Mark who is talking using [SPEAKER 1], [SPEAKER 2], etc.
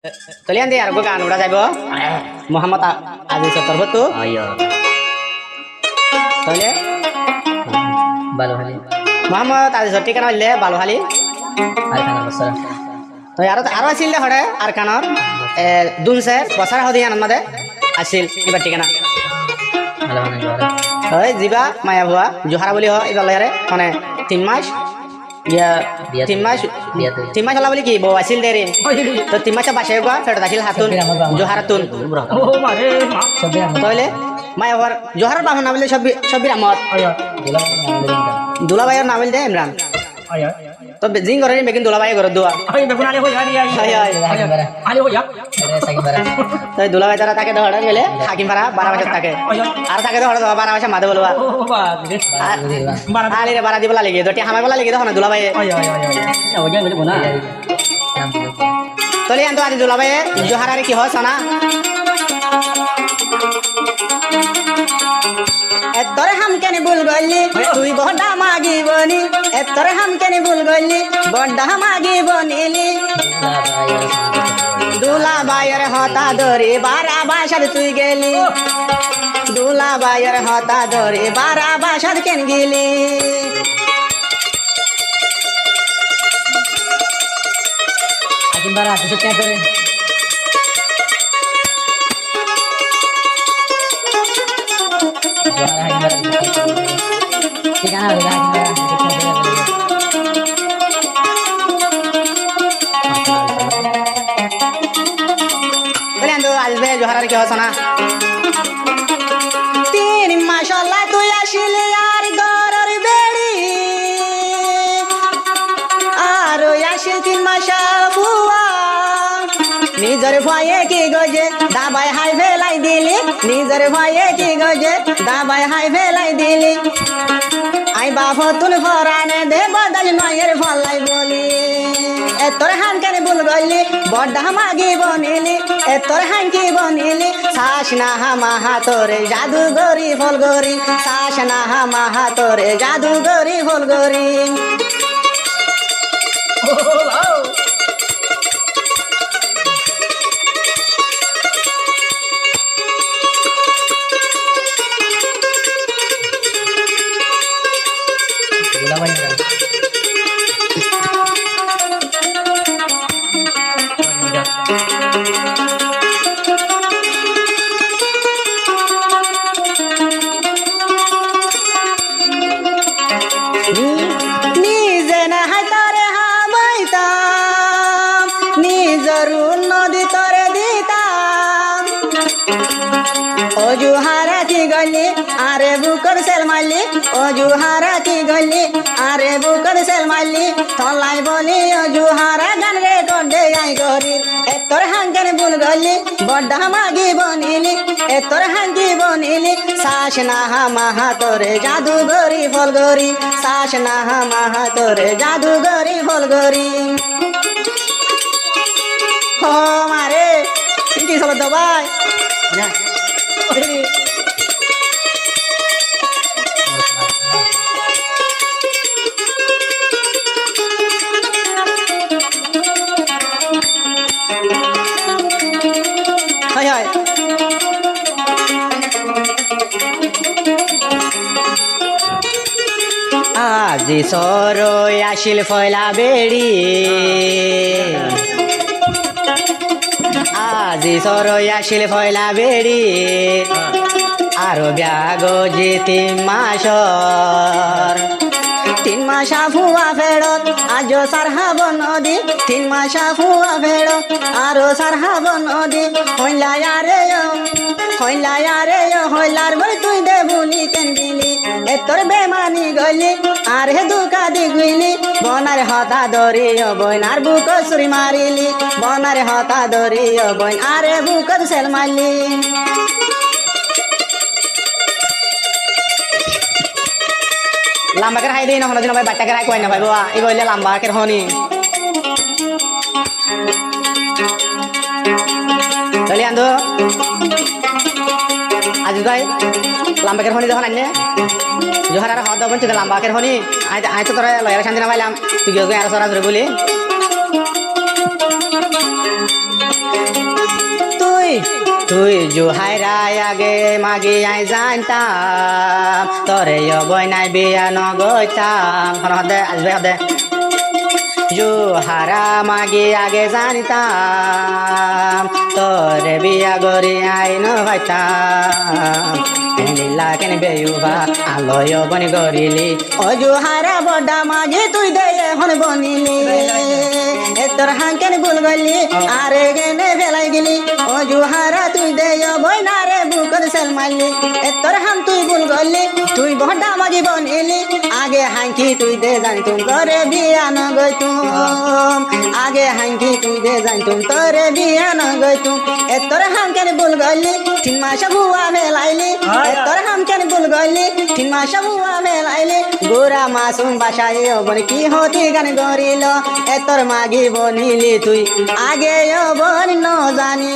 [SPEAKER 1] Kalian dia aku kan udah saya Muhammad Aziz Terbuat tuh.
[SPEAKER 2] Ayo.
[SPEAKER 1] Kalian
[SPEAKER 2] Baluhali.
[SPEAKER 1] Muhammad Aziz ঠিকানা হইলে বালুহালি
[SPEAKER 2] Arkana Basra.
[SPEAKER 1] তো আরো আছিল হরে আরকানর দুনসে বছর হদি আনন্দে আছিল এবার ঠিকানা
[SPEAKER 2] Alaman Johara.
[SPEAKER 1] হয় জিবা মায়া ভুয়া জোহারা বলি হয় এবার লারে মানে 3 মাস ইয়া 3 মাস 3 মাস হলা বলি কি বউ আছিল দেরি তো 3 মাস বাসে গয়া ফেরত আসিল হাতুন জোহারাতুন
[SPEAKER 2] ও মারে মা সবে আমরা
[SPEAKER 1] তাইলে মায়া ভুয়ার জোহারার বাহন নাম বলে সবির আহমদ
[SPEAKER 2] আয়
[SPEAKER 1] দুলাভাইয়ের নাম বলে ইমরান
[SPEAKER 2] আয়
[SPEAKER 1] তো জিং করে মেকিন দুলাভাই করে দোয়া
[SPEAKER 2] আয় বেগুন আলে হই আয় আলে হই আরে সাকি বারা
[SPEAKER 1] তাই দুলাভাই তারা তাকে ধরে গেলে হাকিম পাড়া 12 বছর থাকে আর তাকে ধরে 12 বছর মাদে বলবা
[SPEAKER 2] ও বাবা
[SPEAKER 1] আলি রে বারা দিবলা লাগি দটি হামাই বলা লাগি তখন দুলাভাই
[SPEAKER 2] আয় ওই বলে বোনা
[SPEAKER 1] তলি আনতো আদি দুলাভাই জোহারারে কি হয় সানা এতরে হামকেনি ভুল গলি তুই বড়া মাগি বনি এতরে হামকেনি ভুল গলি বড়া মাগি বনিলি দুলা বাইয়ের হতা ধরে 12 বছর তুই গেলি দুলা বাইয়ের হতা ধরে 12 বছর কেন গেলি
[SPEAKER 2] আকিম বারা কিছু কে করে Johara hai bara ঠিকানা হলো আকিম বারা
[SPEAKER 1] বলে আনতো আজবে জোহারারে কি হয় সানা 3 মাস হলা তুই আসিলি আর গরর বেড়ি আর আসিল 3 মাস ফুয়া নিজের ভয়ে কি গজে দাবাই হাই ফেলাই দিলি নিজের ভয়ে কি গজে দাবাই হাই ফেলাই দিলি আই বাপ তুল ফরানে দে বদল নয়ের ফলাই বলি এতর হান কেন ভুল গলি বড় মাগি বনিলি এতর হান কি বনিলি শাস না হামা তোরে জাদু গরি ফল গরি শাস না হামা তোরে জাদু গরি ফল গরি
[SPEAKER 2] Gulaban ka.
[SPEAKER 1] নিজে না হাতরে হামাইতাম নিজর নদী তরে দিতাম অজুহারা কি গলি আরে বুকর সেল মারলি অজুহারা কি গলি আরে বুকর সেল মারলি তলাই বলি অজুহারা গান রে করদে আই গরি এতর হাঙ্গের বুল গলি বড় মাগি বনিলি এতর হাঙ্গি বনিলি শাস না হামা তোরে জাদু গরি ফল গরি শাস না হামা তোরে জাদু গরি ফল গরি ও মারে কি সব দবাই
[SPEAKER 2] Ya.
[SPEAKER 1] হাই হাই আজি সরই আসিল ফয়লা বেড়ি আজি সরই আসিল ফয়লা বেড়ি আরো ব্যাগ যে 3 মাসর 3 মাসা ফুয়া ফেরত আজো সারহাব নদী 3 মাসা ফুয়া ফেরত আরো সারহাব নদী হইলার বলে তুই দে বলি কেন দিলি এতর বেমানি গলি আর হে দুকা দি গুইলি বনার হতা ধরি বইনার বুক সুরি মারিলি বনার হতা ধরি বইন আরে বুক সেল মারলি lamba ker hai dei na hono jina bai batta ker hai koi na bai bawa i boile lamba ker honi kalian do aji bai lamba ker honi যখন আনলে জোহারার হদ বন চিতে lamba ker honi ai to tore lawyer শান্তি না পাইলাম তুই গো আর সরা ধরে বলি তুই জুহাইরাই আগে মাগি আই জানতাম তোরে বই নাই বিয়া নগইতাম হদে আসবে হদে জুহারা মাগি আগে জানতাম তোরে বিয়া গরি আই নভাইতাম লীলা কেন বেয়ুবা আলয় বনি গরিলি ও জুহারা বডা মাগি তুই দে এখন বনিলি তোর হাঙ্কেন ভুল গলি আরে গেনে ফেলাই গেলি ও জুহারা তুই দে বই না রে বুকর সেল মারলি তোর হাম তুই ভুল গলি তুই বডা মাগি বনিলি আগে হাঙ্কি তুই দে জানতুম তোরে বিয়া ন গইতুম আগে হাঙ্কি তুই দে জানতুম তোরে বিয়া ন গইতুম তোর হাঙ্কেন ভুল গলি 3 মাস বুয়া ফেলাইলি তোর হাঙ্কেন ভুল গলি 3 মাস বুয়া ফেলাইলি গোরা মাসুম বাসায় বন কি হতি গান গরিল তোর মাগি বনিলি তুই আগে বন ন জানি